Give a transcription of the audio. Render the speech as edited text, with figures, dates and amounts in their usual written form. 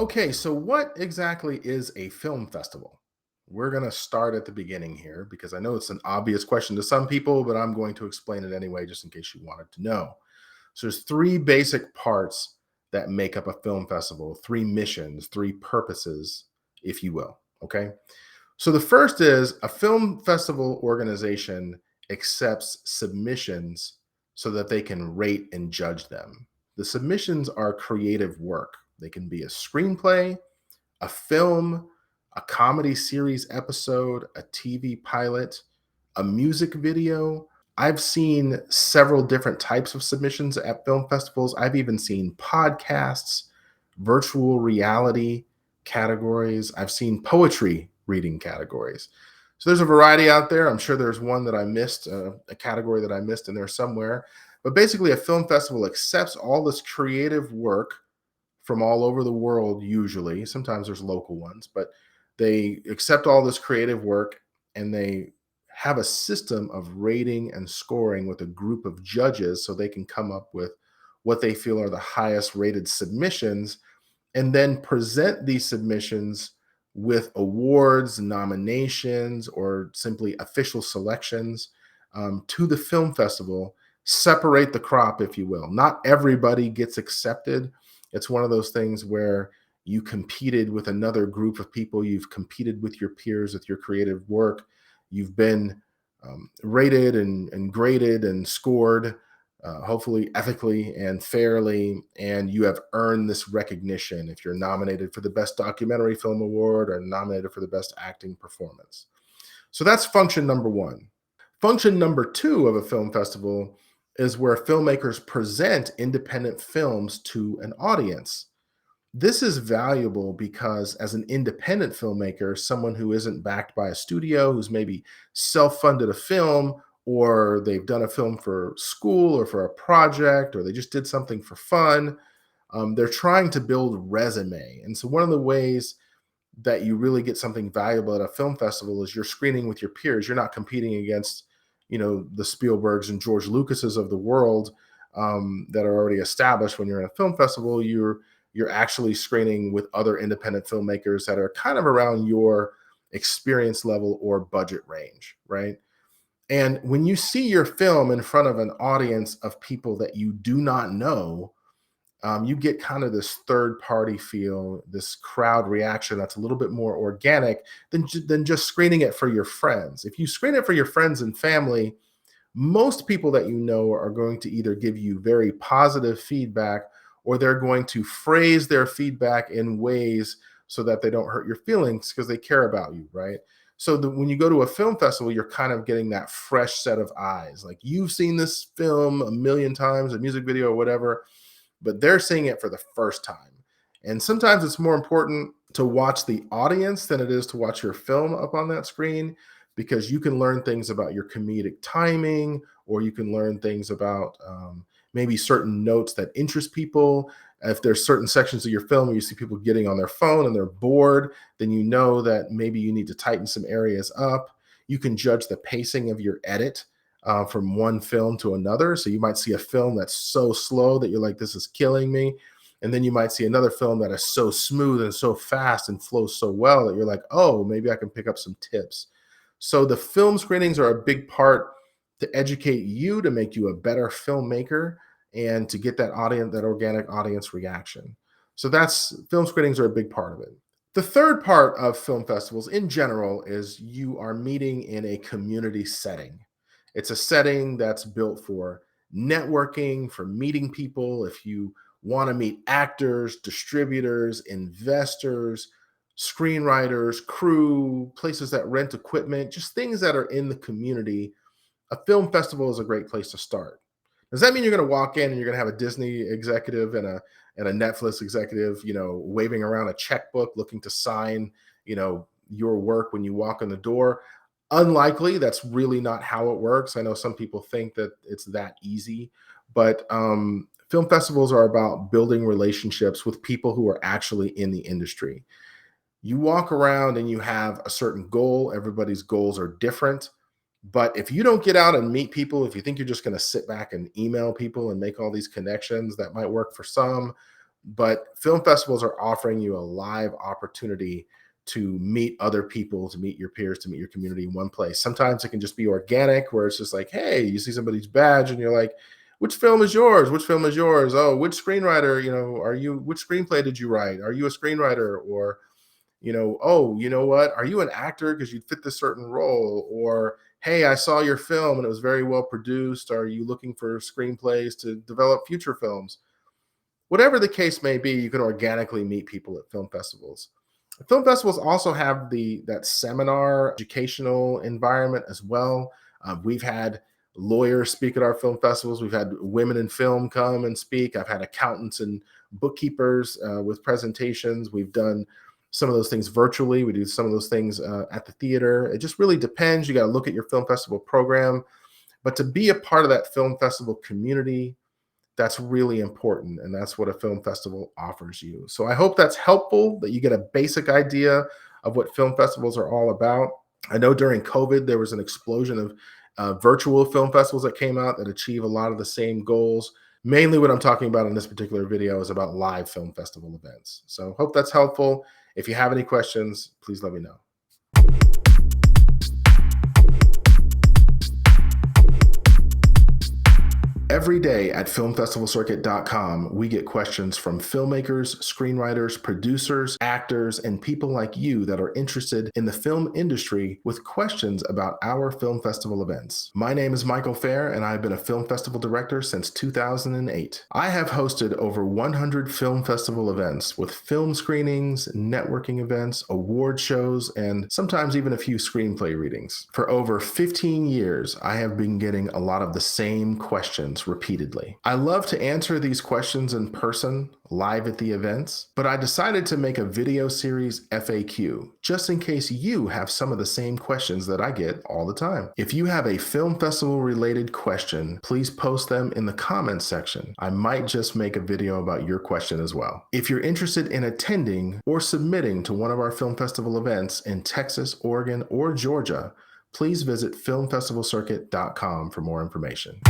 Okay, so what exactly is a film festival? We're going to start at the beginning here because I know it's an obvious question to some people, but I'm going to explain it anyway, just in case you wanted to know. So there's three basic parts that make up a film festival, three missions, three purposes, if you will. Okay. So the first is a film festival organization accepts submissions so that they can rate and judge them. The submissions are creative work. They can be a screenplay, a film, a comedy series episode, a TV pilot, a music video. I've seen several different types of submissions at film festivals. I've even seen podcasts, virtual reality categories. I've seen poetry reading categories. So there's a variety out there. I'm sure there's one that I missed, a category that I missed in there somewhere. But basically, a film festival accepts all this creative work from all over the world, usually. Sometimes there's local ones, but they accept all this creative work and they have a system of rating and scoring with a group of judges so they can come up with what they feel are the highest rated submissions and then present these submissions with awards, nominations, or simply official selections to the film festival, separate the crop, if you will. Not everybody gets accepted. It's one of those things where you competed with another group of people, you've competed with your peers with your creative work, you've been rated and graded and scored hopefully ethically and fairly, and you have earned this recognition if you're nominated for the Best Documentary Film Award or nominated for the Best Acting Performance. So that's function number one. Function number two of a film festival is where filmmakers present independent films to an audience. This is valuable because, as an independent filmmaker, someone who isn't backed by a studio, who's maybe self funded a film, or they've done a film for school or for a project, or they just did something for fun, they're trying to build resume. And so, one of the ways that you really get something valuable at a film festival is you're screening with your peers. You're not competing against, the Spielbergs and George Lucases of the world that are already established. When you're in a film festival, you're actually screening with other independent filmmakers that are kind of around your experience level or budget range, right? And when you see your film in front of an audience of people that you do not know, you get kind of this third party feel, this crowd reaction that's a little bit more organic than just screening it for your friends. If you screen it for your friends and family, most people that you know are going to either give you very positive feedback or they're going to phrase their feedback in ways so that they don't hurt your feelings because they care about you, right? So when you go to a film festival, you're kind of getting that fresh set of eyes. Like you've seen this film a million times, a music video or whatever, but they're seeing it for the first time. And sometimes it's more important to watch the audience than it is to watch your film up on that screen because you can learn things about your comedic timing, or you can learn things about maybe certain notes that interest people. If there's certain sections of your film where you see people getting on their phone and they're bored, then you know that maybe you need to tighten some areas up. You can judge the pacing of your edit from one film to another. So you might see a film that's so slow that you're like, this is killing me. And then you might see another film that is so smooth and so fast and flows so well that you're like, oh, maybe I can pick up some tips. So the film screenings are a big part to educate you, to make you a better filmmaker, and to get that audience, that organic audience reaction. So that's film screenings are a big part of it. The third part of film festivals in general is you are meeting in a community setting. It's a setting that's built for networking, for meeting people. If you want to meet actors, distributors, investors, screenwriters, crew, places that rent equipment, just things that are in the community, a film festival is a great place to start. Does that mean you're going to walk in and you're going to have a Disney executive and a Netflix executive, waving around a checkbook looking to sign, your work when you walk in the door? Unlikely. That's really not how it works. I know some people think that it's that easy, but film festivals are about building relationships with people who are actually in the industry. You walk around and you have a certain goal. Everybody's goals are different. But if you don't get out and meet people, if you think you're just going to sit back and email people and make all these connections, that might work for some. But film festivals are offering you a live opportunity to meet other people, to meet your peers, to meet your community in one place. Sometimes it can just be organic, where it's just like, hey, you see somebody's badge and you're like, which film is yours? Which film is yours? Oh, which screenwriter, are you, which screenplay did you write? Are you a screenwriter? Or, oh, you know what? Are you an actor because you'd fit this certain role? Or, hey, I saw your film and it was very well produced. Are you looking for screenplays to develop future films? Whatever the case may be, you can organically meet people at film festivals. Film festivals also have that seminar educational environment as well. We've had lawyers speak at our film festivals. We've had women in film come and speak. I've had accountants and bookkeepers with presentations. We've done some of those things virtually. We do some of those things at the theater. It just really depends. You got to look at your film festival program. But to be a part of that film festival community, that's really important. And that's what a film festival offers you. So I hope that's helpful, that you get a basic idea of what film festivals are all about. I know during COVID, there was an explosion of virtual film festivals that came out that achieve a lot of the same goals. Mainly what I'm talking about in this particular video is about live film festival events. So hope that's helpful. If you have any questions, please let me know. Every day at filmfestivalcircuit.com, we get questions from filmmakers, screenwriters, producers, actors, and people like you that are interested in the film industry with questions about our film festival events. My name is Mikel Fair, and I've been a film festival director since 2008. I have hosted over 100 film festival events with film screenings, networking events, award shows, and sometimes even a few screenplay readings. For over 15 years, I have been getting a lot of the same questions repeatedly. I love to answer these questions in person, live at the events, but I decided to make a video series FAQ, just in case you have some of the same questions that I get all the time. If you have a film festival related question, please post them in the comments section. I might just make a video about your question as well. If you're interested in attending or submitting to one of our film festival events in Texas, Oregon, or Georgia, please visit filmfestivalcircuit.com for more information.